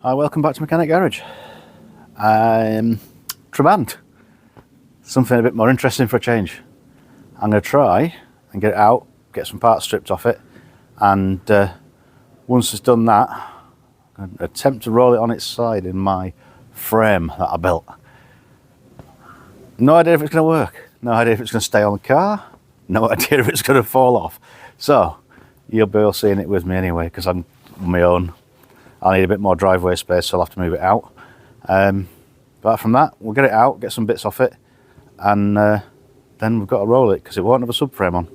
Hi, welcome back to Mechanic Garage. Trabant. Something a bit more interesting for a change. I'm going to try and get it out, get some parts stripped off it, and once it's done that, I'm going to attempt to roll it on its side in my frame that I built. No idea if it's going to work, no idea if it's going to stay on the car, no idea if it's going to fall off. So, you'll be all seeing it with me anyway, because I'm on my own. I need a bit more driveway space, so I'll have to move it out. But from that, we'll get it out, get some bits off it, and then we've got to roll it because it won't have a subframe on.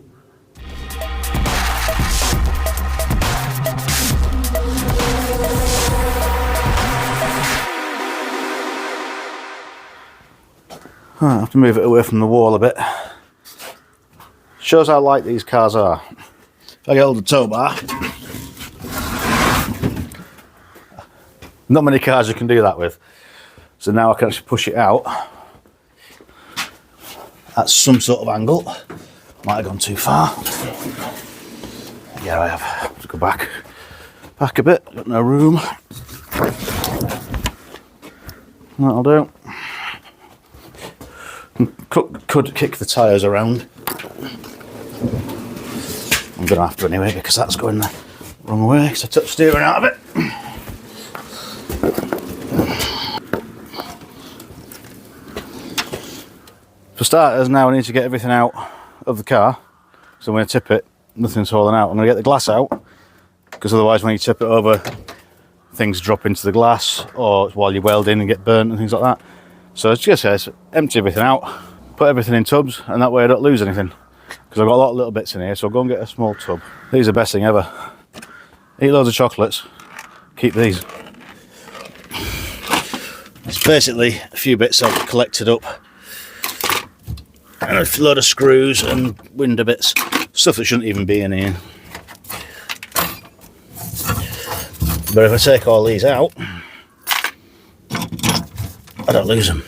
I have to move it away from the wall a bit. Shows how light these cars are. If I get hold of the tow bar, not many cars you can do that with. So now I can actually push it out at some sort of angle. Might have gone too far. Yeah, I have. Let's go back a bit. Got no room. That'll do. Could kick the tyres around. I'm going to have to anyway because that's going the wrong way because I took steering out of it. For starters, now I need to get everything out of the car, so when I tip it, nothing's falling out. I'm going to get the glass out, because otherwise when you tip it over, things drop into the glass, or while you're welding and get burnt and things like that. So it's just empty everything out, put everything in tubs, and that way I don't lose anything, because I've got a lot of little bits in here, so I'll go and get a small tub. These are the best thing ever. Eat loads of chocolates, keep these. It's basically a few bits I've collected up, and a load of screws and window bits, stuff that shouldn't even be in here. But if I take all these out, I don't lose them.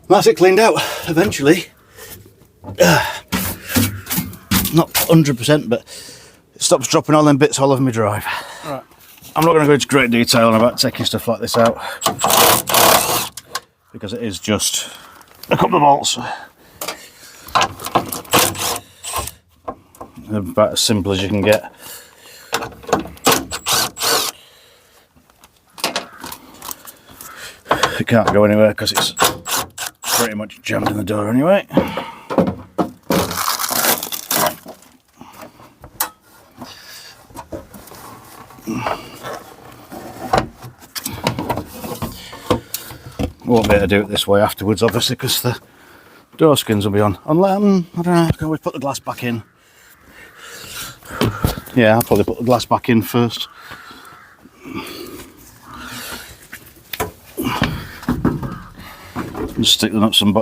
That's it cleaned out, eventually. Not 100%, but it stops dropping all them bits all over my drive. Right. I'm not going to go into great detail about taking stuff like this out, because it is just a couple of bolts. About as simple as you can get. It can't go anywhere because it's pretty much jammed in the door anyway. Won't be able to do it this way afterwards, obviously, because the door skins will be on. Unless, I don't know, can we put the glass back in? Yeah, I'll probably put the glass back in first. Just stick the nuts and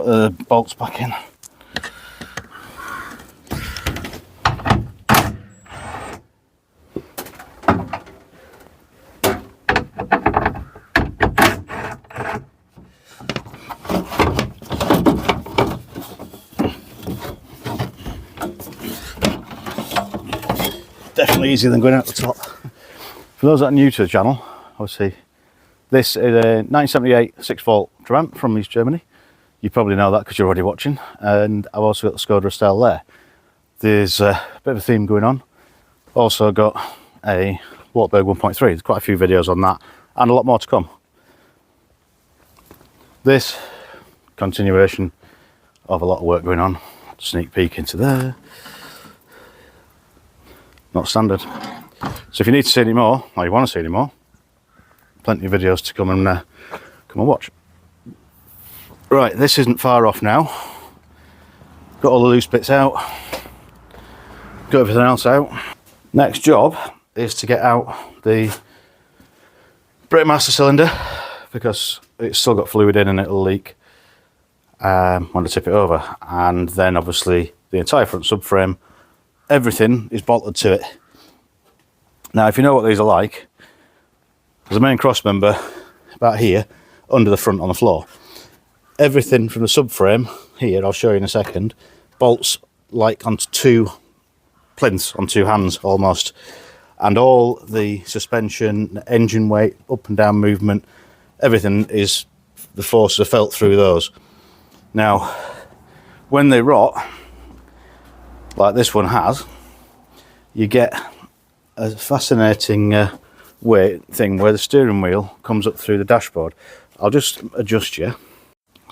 bolts back in. Definitely easier than going out the top. For those that are new to the channel, obviously this is a 1978 6-volt Trabant from East Germany. You probably know that because you're already watching. And I've also got the Skoda Estelle there. There's a bit of a theme going on. Also got a Wartburg 1.3. There's quite a few videos on that and a lot more to come. This continuation of a lot of work going on. Sneak peek into there. Not standard. So if you need to see any more, or you want to see any more, plenty of videos to come and watch. Right, this isn't far off now. Got all the loose bits out. Got everything else out. Next job is to get out the brake master cylinder, because it's still got fluid in and it'll leak when I tip it over. And then obviously the entire front subframe, everything is bolted to it. Now, if you know what these are like, there's a main cross member about here, under the front on the floor. Everything from the subframe here, I'll show you in a second, bolts like onto two plinths, on two hands almost. And all the suspension, engine weight, up and down movement, everything is, the forces are felt through those. Now, when they rot, like this one has, you get a fascinating weight thing where the steering wheel comes up through the dashboard. I'll just adjust you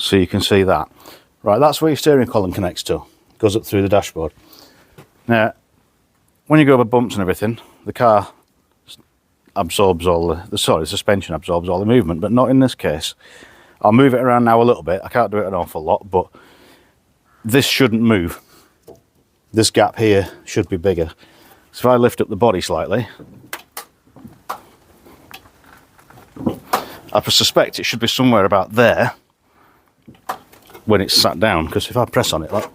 so you can see that. Right, that's where your steering column connects to, goes up through the dashboard. Now, when you go over bumps and everything, the car absorbs all the suspension absorbs all the movement, but not in this case. I'll move it around now a little bit. I can't do it an awful lot, but this shouldn't move. This gap here should be bigger. So if I lift up the body slightly, I suspect it should be somewhere about there when it's sat down, because if I press on it, like,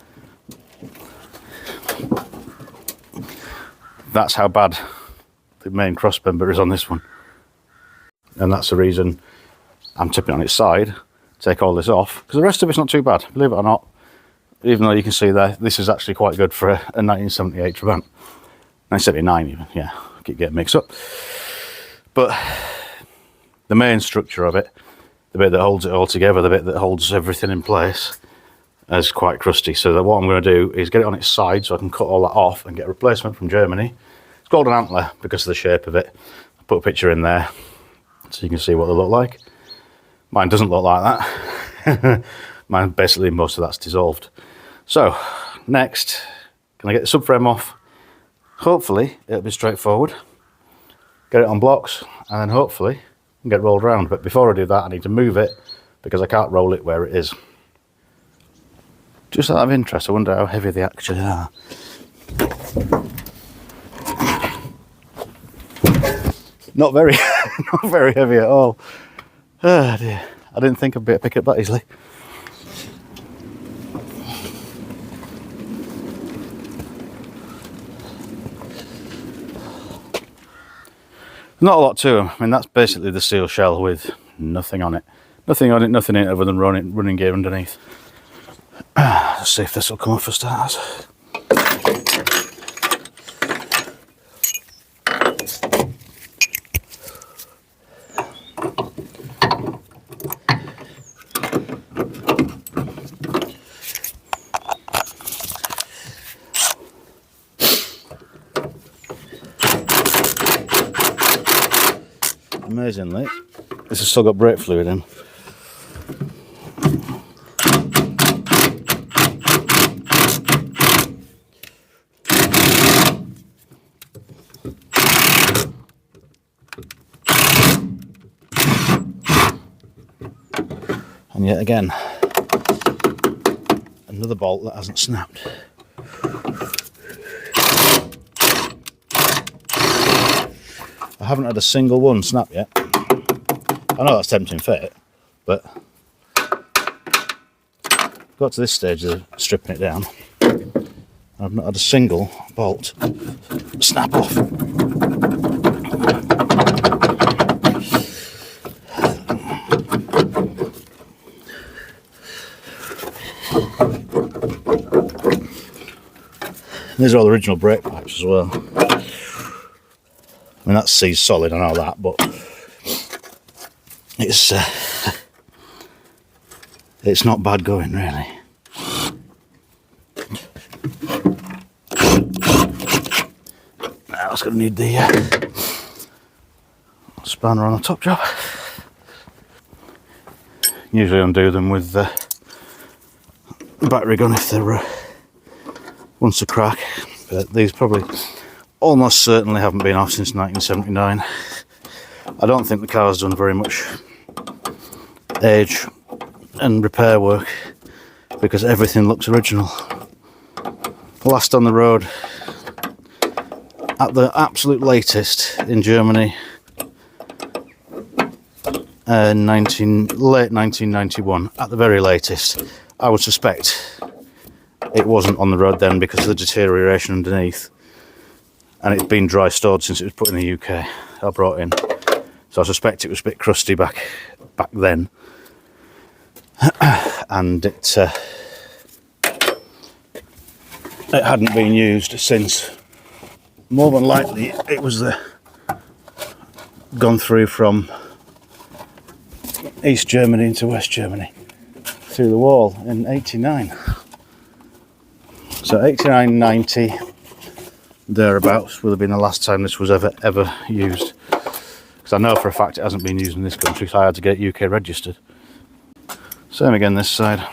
that's how bad the main cross member is on this one. And that's the reason I'm tipping on its side, take all this off, because the rest of it's not too bad, believe it or not. Even though you can see there, this is actually quite good for a 1978 Trabant. 1979 even, yeah, I keep getting mixed up. But the main structure of it, the bit that holds it all together, the bit that holds everything in place, is quite crusty. So that what I'm going to do is get it on its side so I can cut all that off and get a replacement from Germany. It's called an antler because of the shape of it. I'll put a picture in there so you can see what they look like. Mine doesn't look like that. Mine, basically, most of that's dissolved. So, next, can I get the subframe off? Hopefully, it'll be straightforward. Get it on blocks, and then hopefully, get rolled around. But before I do that, I need to move it because I can't roll it where it is. Just out of interest, I wonder how heavy they actually are. Not very, not very heavy at all. Oh dear, I didn't think I'd be able to pick it up that easily. Not a lot to them. I mean, that's basically the seal shell with nothing on it. Nothing on it, nothing in it other than running gear underneath. Let's see if this will come off for starters. Amazingly, this has still got brake fluid in. And yet again, another bolt that hasn't snapped. I haven't had a single one snap yet. I know that's tempting fate, but got to this stage of stripping it down. I've not had a single bolt snap off. These are all the original brake pipes as well. I mean, that's seized solid, I know that, but it's not bad going, really. Now it's going to need the spanner on the top job. Usually undo them with the battery gun if they're once a crack, but these probably almost certainly haven't been off since 1979. I don't think the car's done very much age and repair work because everything looks original. Last on the road at the absolute latest in Germany, late 1991, at the very latest. I would suspect it wasn't on the road then because of the deterioration underneath. and it's been dry stored since it was put in the UK. I brought in, so I suspect it was a bit crusty back then, and it hadn't been used since. More than likely, it was gone through from East Germany into West Germany through the wall in '89. So 89, 90, thereabouts would have been the last time this was ever used. Because I know for a fact it hasn't been used in this country, so I had to get it UK registered. Same again this side.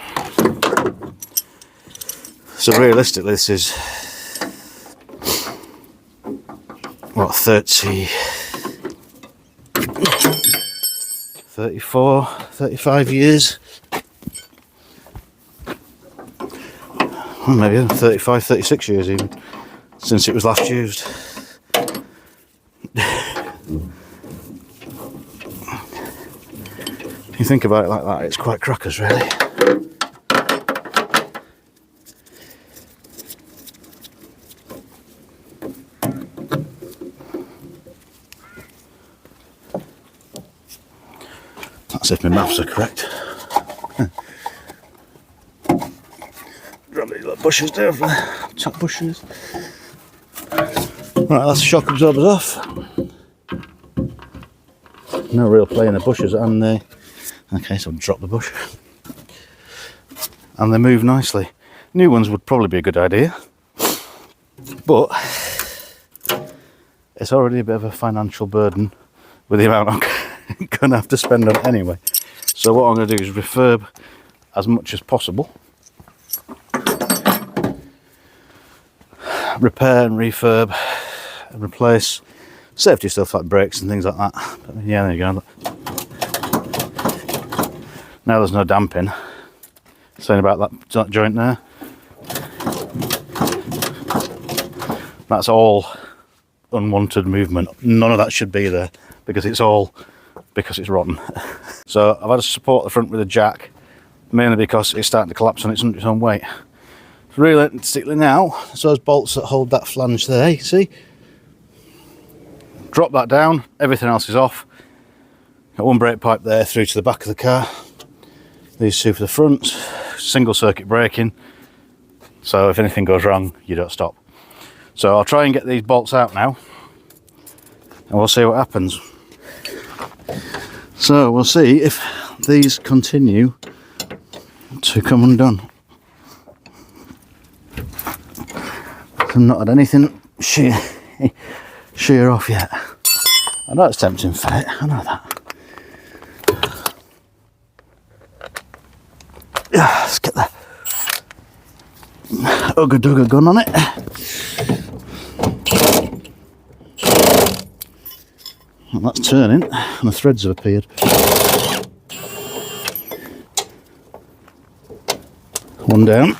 So realistically, this is what, 34, 35 years. Well, maybe 35, 36 years even, since it was last used. If you think about it like that, it's quite crackers, really. That's if my maths are correct. Drop these little bushes down from the top bushes. Right, that's the shock absorbers off. No real play in the bushes, and they... Okay, so I'll drop the bush. And they move nicely. New ones would probably be a good idea, but it's already a bit of a financial burden with the amount I'm going to have to spend on it anyway. So what I'm going to do is refurb as much as possible. Repair and refurb and replace safety stuff like brakes and things like that. But yeah, there you go. Now there's no damping. Saying about that joint there. That's all unwanted movement. None of that should be there because it's rotten. So I've had to support the front with a jack, mainly because it's starting to collapse on its own weight. Realistically now, it's those bolts that hold that flange there, you see? Drop that down, everything else is off. Got one brake pipe there through to the back of the car. These two for the front, single circuit braking. So if anything goes wrong, you don't stop. So I'll try and get these bolts out now, and we'll see what happens. So we'll see if these continue to come undone. I've not had anything shear off yet. I know it's tempting fate, I know that. Yeah, let's get the Ugga Dugga gun on it. Well, that's turning and the threads have appeared. One down.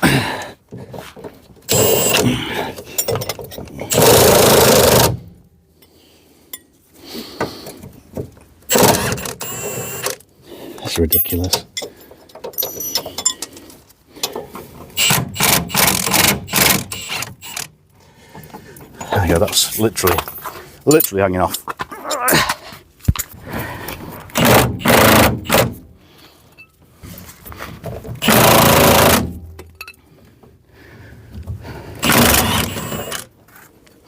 That's ridiculous. There you go, that's literally hanging off.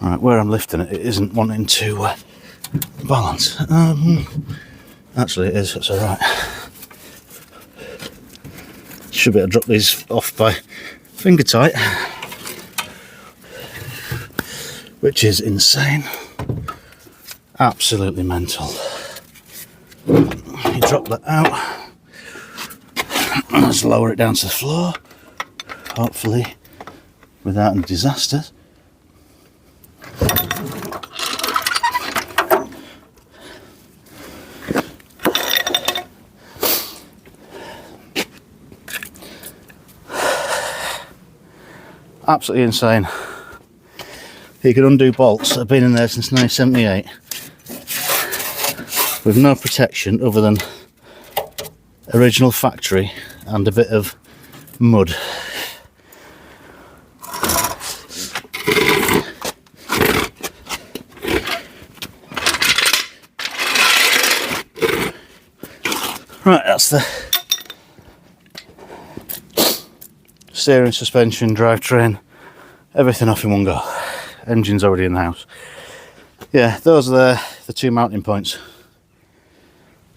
Alright, where I'm lifting it, it isn't wanting to balance. Actually it is, that's alright. Should be able to drop these off by finger tight, which is insane. Absolutely mental. You drop that out. Let's lower it down to the floor, hopefully without any disasters. Absolutely insane. You can undo bolts that have been in there since 1978 with no protection other than original factory and a bit of mud. Right, that's the steering, suspension, drivetrain, everything off in one go. Engine's already in the house. Yeah, those are the two mounting points.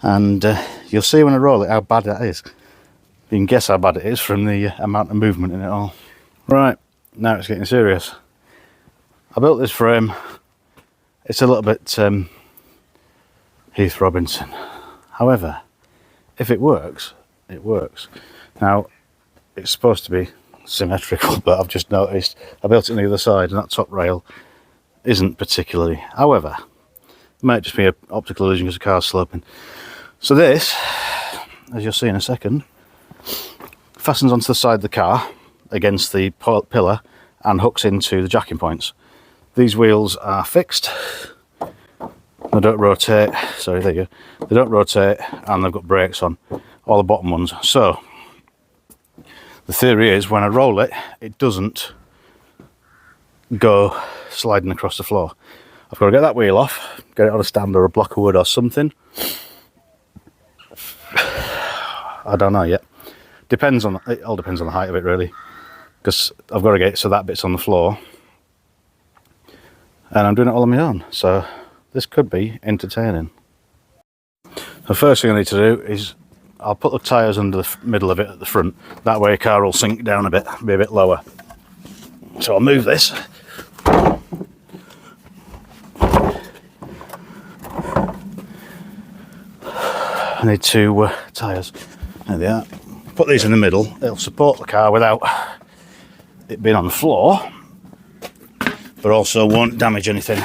And you'll see when I roll it how bad that is. You can guess how bad it is from the amount of movement in it all. Right, now it's getting serious. I built this frame. It's a little bit Heath Robinson. However, if it works, it works. Now, it's supposed to be symmetrical, but I've just noticed I built it on the other side and that top rail isn't particularly. However, it might just be an optical illusion because the car's sloping. So this, as you'll see in a second, fastens onto the side of the car against the pillar and hooks into the jacking points. These wheels are fixed. They don't rotate. Sorry, there you go. They don't rotate, and they've got brakes on, all the bottom ones. So the theory is when I roll it, it doesn't go sliding across the floor. I've got to get that wheel off, get it on a stand or a block of wood or something. I don't know yet. It all depends on the height of it, really, because I've got to get it so that bit's on the floor, and I'm doing it all on my own. So this could be entertaining. The first thing I need to do is I'll put the tyres under the middle of it at the front. That way the car will sink down a bit, be a bit lower. So I'll move this. I need two tyres. There they are. Put these in the middle. They'll support the car without it being on the floor, but also won't damage anything.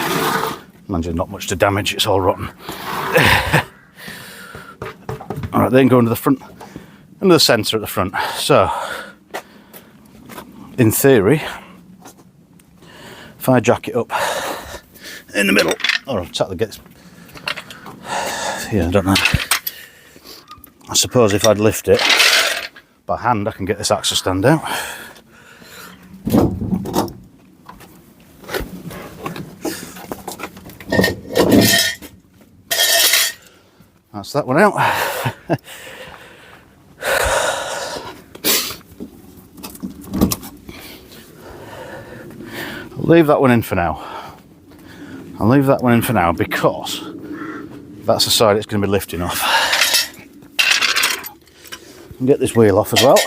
Imagine not much to damage, it's all rotten. Alright, then go into the front, into the centre at the front. So, in theory, if I jack it up in the middle, or I'll tap the gates. Yeah, I don't know. I suppose if I'd lift it by hand, I can get this axle stand out. That's that one out. I'll leave that one in for now. I'll leave that one in for now because that's the side it's going to be lifting off. And get this wheel off as well.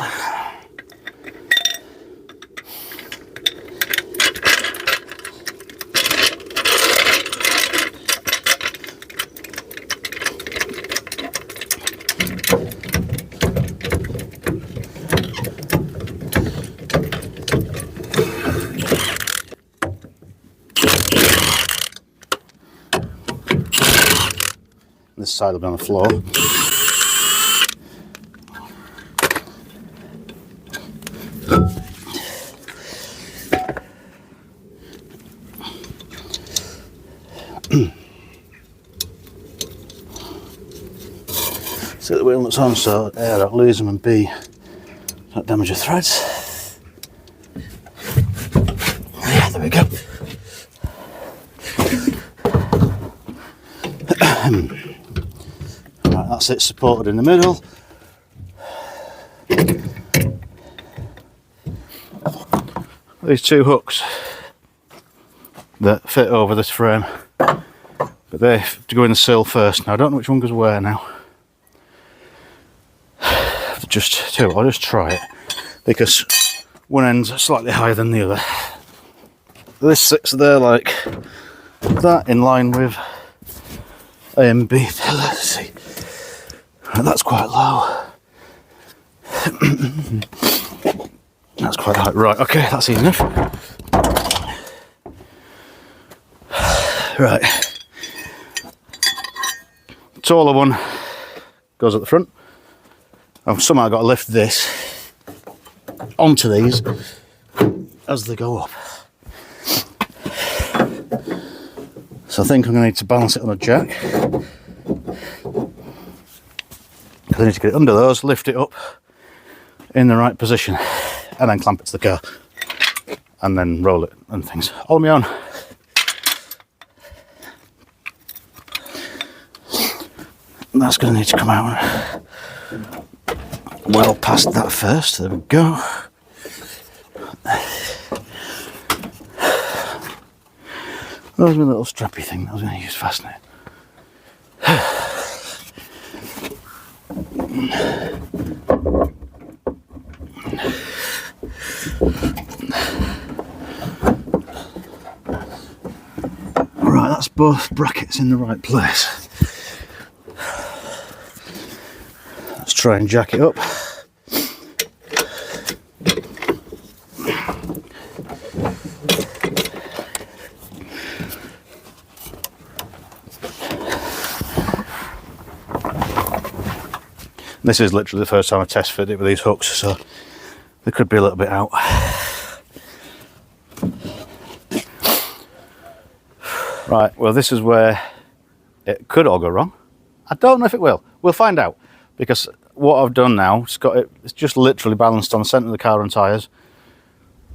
This side will be on the floor. See the wheel nuts on so A, I don't lose them, and B, don't damage the threads. Yeah, there we go. Right, that's it, supported in the middle. These two hooks that fit over this frame, but they have to go in the sill first. Now I don't know which one goes where now. I'll just try it because one end's slightly higher than the other. This sits there like that, in line with A and B pillars. See, and that's quite low. That's quite high. Right, okay, that's easy enough. Right. Taller one goes at the front. I've somehow got to lift this onto these as they go up. So I think I'm going to need to balance it on a jack. I need to get it under those, lift it up in the right position, and then clamp it to the car, and then roll it and things. All on my own. That's going to need to come out well past that first. There we go. That was my little strappy thing that I was going to use fastening. Right, that's both brackets in the right place. Let's try and jack it up. This is literally the first time I test fit it with these hooks, so they could be a little bit out. Right, well, this is where it could all go wrong. I don't know if it will. We'll find out, because what I've done now, it's just literally balanced on the centre of the car and tyres.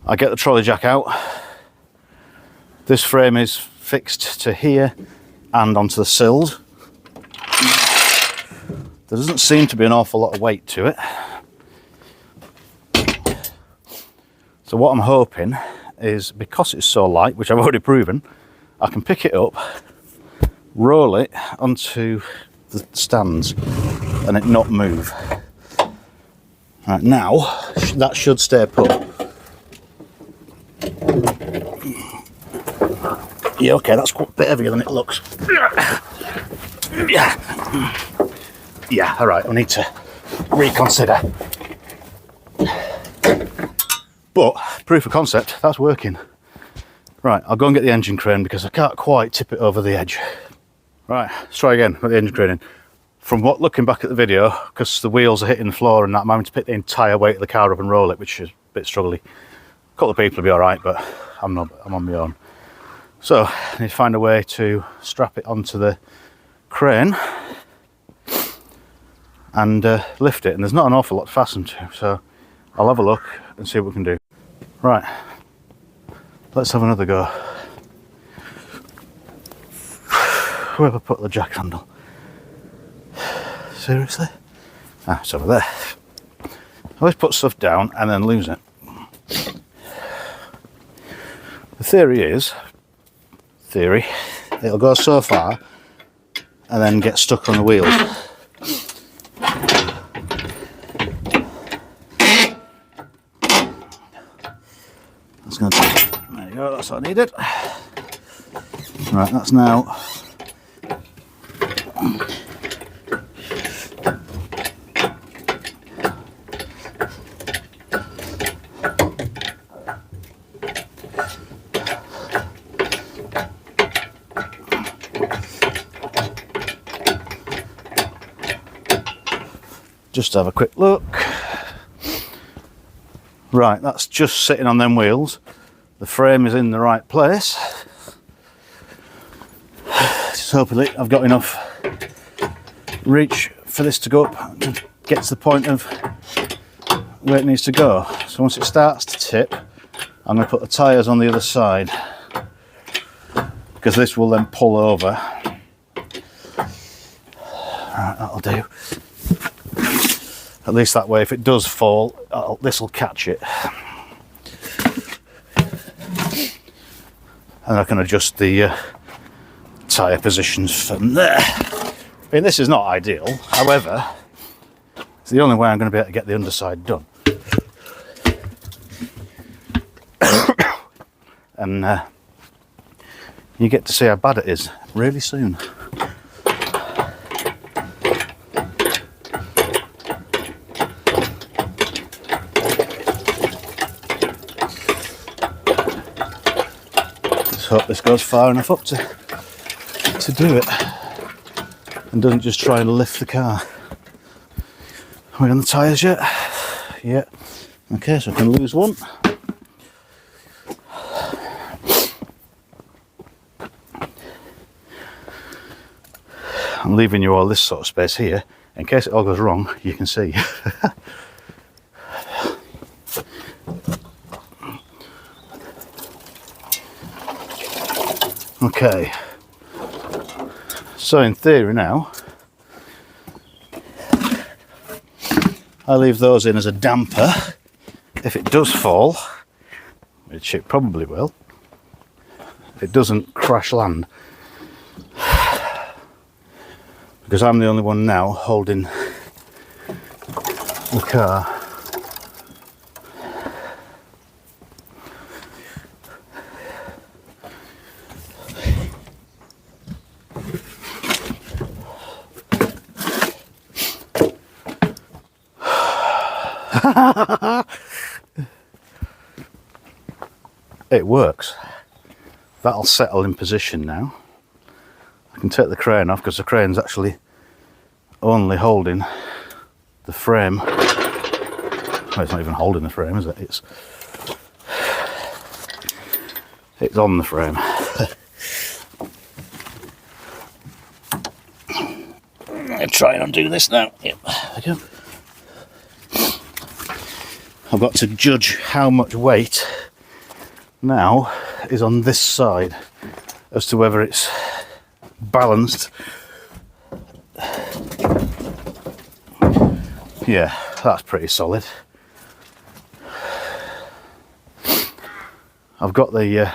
I get the trolley jack out. This frame is fixed to here and onto the sills. There doesn't seem to be an awful lot of weight to it. So what I'm hoping is, because it's so light, which I've already proven, I can pick it up, roll it onto the stands and it not move. Right, now that should stay put. Yeah, okay, that's quite a bit heavier than it looks. Yeah, all right, we need to reconsider. But proof of concept, that's working. Right, I'll go and get the engine crane because I can't quite tip it over the edge. Right, let's try again with the engine crane in. From looking back at the video, because the wheels are hitting the floor and that, I'm having to pick the entire weight of the car up and roll it, which is a bit struggly. A couple of people will be all right, but I'm on my own. So I need to find a way to strap it onto the crane and lift it. And there's not an awful lot to fasten to, so I'll have a look and see what we can do. Right, let's have another go. Where have I put the jack handle? Seriously? Ah, it's over there. I always put stuff down and then lose it. The theory is, it'll go so far and then get stuck on the wheels. That's going to, there you go, that's what I needed. Right, that's now just have a quick look. Right, that's just sitting on them wheels. The frame is in the right place. Just hopefully I've got enough reach for this to go up and get to the point of where it needs to go. So once it starts to tip, I'm going to put the tyres on the other side, because this will then pull over. Right, that'll do. At least that way, if it does fall, this will catch it. And I can adjust the tyre positions from there. I mean, this is not ideal. However, it's the only way I'm going to be able to get the underside done. And you get to see how bad it is really soon. Hope this goes far enough up to do it and doesn't just try and lift the car. Are we on the tyres yet? Yeah. Okay, so I can lose one. I'm leaving you all this sort of space here in case it all goes wrong. You can see. Okay, so in theory now, I leave those in as a damper. If it does fall, which it probably will, if it doesn't crash land, because I'm the only one now holding the car. It works. That'll settle in position now. I can take the crane off because the crane's actually only holding the frame. Well, it's not even holding the frame, is it? It's on the frame. I'll try and undo this now. Yep, there we go. I've got to judge how much weight now is on this side as to whether it's balanced. Yeah, that's pretty solid. I've got the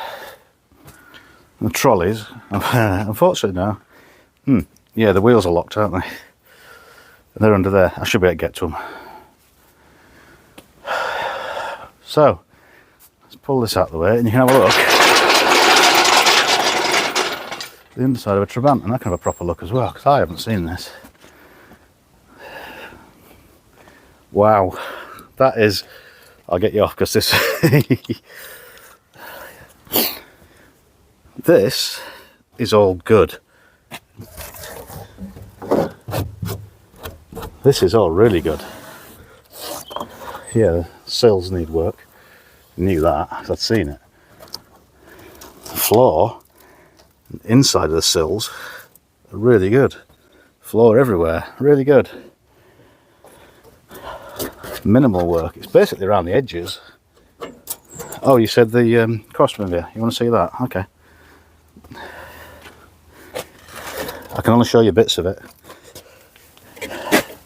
trolleys. Unfortunately now, yeah, the wheels are locked, aren't they? And they're under there. I should be able to get to them. So, let's pull this out of the way and you can have a look. The underside of a Trabant, and I can have a proper look as well, because I haven't seen this. Wow, that is... I'll get you off because this... This is all good. This is all really good. Yeah, the sills need work. Knew that, because I'd seen it. The floor, inside of the sills, are really good. Floor everywhere, really good. Minimal work. It's basically around the edges. Oh, you said the crossbeam here. You want to see that? Okay. I can only show you bits of it.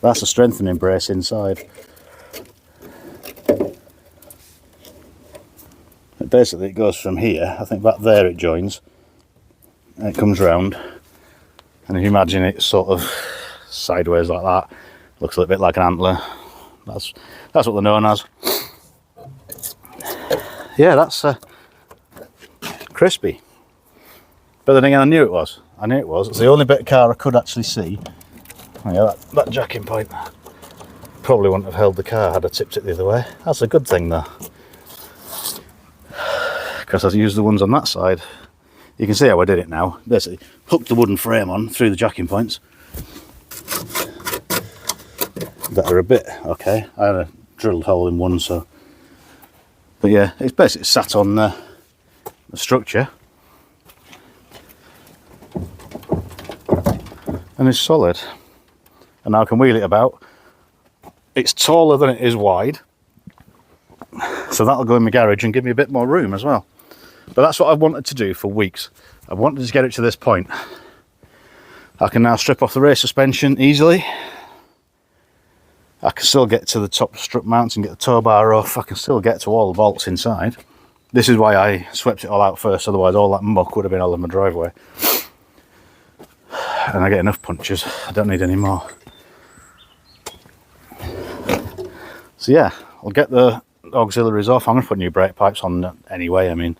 That's a strengthening brace inside. Basically it goes from here, I think back there it joins, and it comes round, and if you imagine it sort of sideways like that, looks a little bit like an antler. That's what they're known as. Yeah, that's crispy. But then again, I knew it was. It's the only bit of car I could actually see. Oh yeah, that jacking point probably wouldn't have held the car had I tipped it the other way. That's a good thing though, because I used the ones on that side. You can see how I did it now. Basically, hooked the wooden frame on through the jacking points that are a bit okay. I had a drilled hole in one, so. But yeah, it's basically sat on the structure, and it's solid. And now I can wheel it about. It's taller than it is wide, so that'll go in my garage and give me a bit more room as well. But that's what I've wanted to do for weeks. I wanted to get it to this point. I can now strip off the rear suspension easily. I can still get to the top strut mounts and get the tow bar off. I can still get to all the bolts inside. This is why I swept it all out first, otherwise all that muck would have been all in my driveway. And I get enough punches, I don't need any more. So yeah, I'll get the auxiliaries off. I'm going to put new brake pipes on anyway. I mean,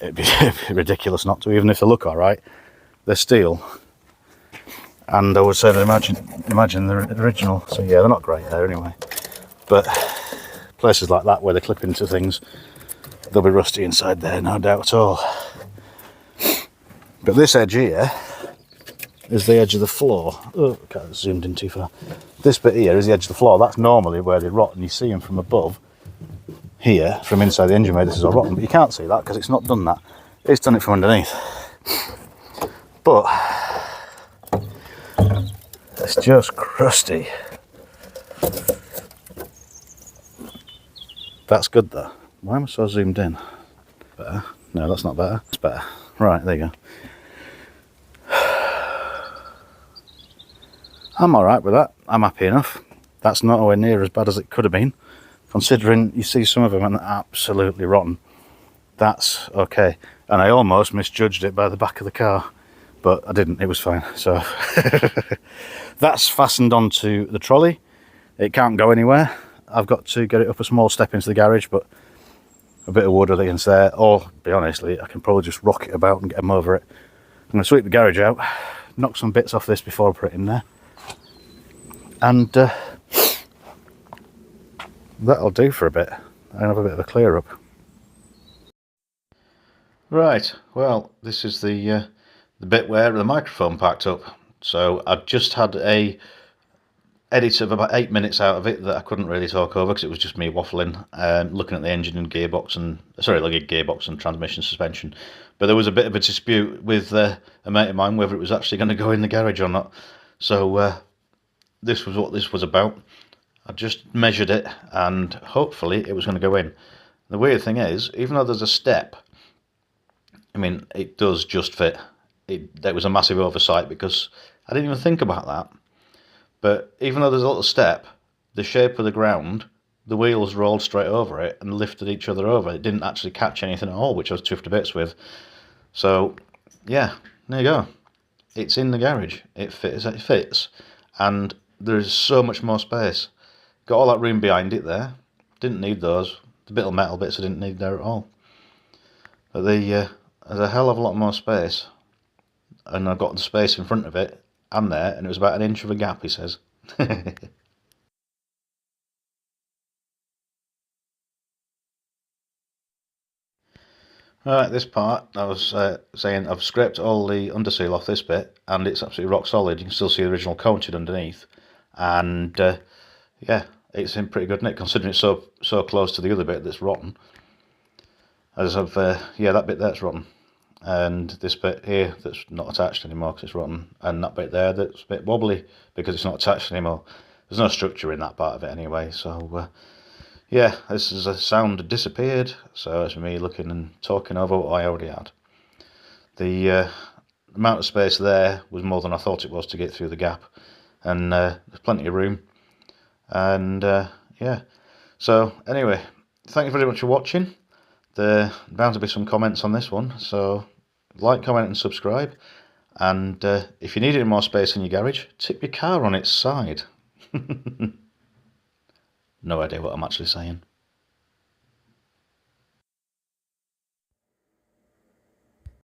it'd be ridiculous not to, even if they look alright. They're steel. And I would say that imagine the original. So yeah, they're not great there anyway. But places like that where they clip into things, they'll be rusty inside there, no doubt at all. But this edge here is the edge of the floor. Oh, got zoomed in too far. This bit here is the edge of the floor. That's normally where they rot, and you see them from above. Here, from inside the engine bay, this is all rotten, but you can't see that because it's not done that. It's done it from underneath. But it's just crusty. That's good though. Why am I so zoomed in? Better? No, that's not better. It's better. Right, there you go. I'm alright with that. I'm happy enough. That's nowhere near as bad as it could have been, considering you see some of them and they're absolutely rotten. That's okay. And I almost misjudged it by the back of the car, but I didn't. It was fine. So that's fastened onto the trolley. It can't go anywhere. I've got to get it up a small step into the garage, but a bit of wood against there, or be honest, I can probably just rock it about and get them over it. I'm going to sweep the garage out, knock some bits off this before I put it in there, and that'll do for a bit. I'll have a bit of a clear up. Right, well, this is the bit where the microphone packed up. So I just had a edit of about 8 minutes out of it that I couldn't really talk over because it was just me waffling, looking at the engine and gearbox and like a gearbox and transmission suspension. But there was a bit of a dispute with a mate of mine whether it was actually going to go in the garage or not. So this was what this was about. I just measured it and hopefully it was going to go in. The weird thing is, even though there's a step, I mean, it does just fit. That was a massive oversight because I didn't even think about that. But even though there's a little step, the shape of the ground, the wheels rolled straight over it and lifted each other over. It didn't actually catch anything at all, which I was chuffed to bits with. So, yeah, there you go. It's in the garage. It fits. And there's so much more space. Got all that room behind it there. Didn't need those. The little metal bits I didn't need there at all. But there's a hell of a lot more space. And I've got the space in front of it and there, and it was about 1 inch of a gap, he says. Alright, this part, I was saying I've scraped all the underseal off this bit, and it's absolutely rock solid. You can still see the original coated underneath, and yeah, it's in pretty good nick, considering it's so close to the other bit that's rotten. As of, yeah, that bit there's rotten. And this bit here that's not attached anymore because it's rotten, and that bit there that's a bit wobbly because it's not attached anymore. There's no structure in that part of it anyway, so yeah, this is a sound had disappeared, so it's me looking and talking over what I already had. The amount of space there was more than I thought it was to get through the gap, and there's plenty of room, and yeah, so anyway, thank you very much for watching. There's bound to be some comments on this one, so like, comment and subscribe, and if you need any more space in your garage, tip your car on its side. No idea what I'm actually saying.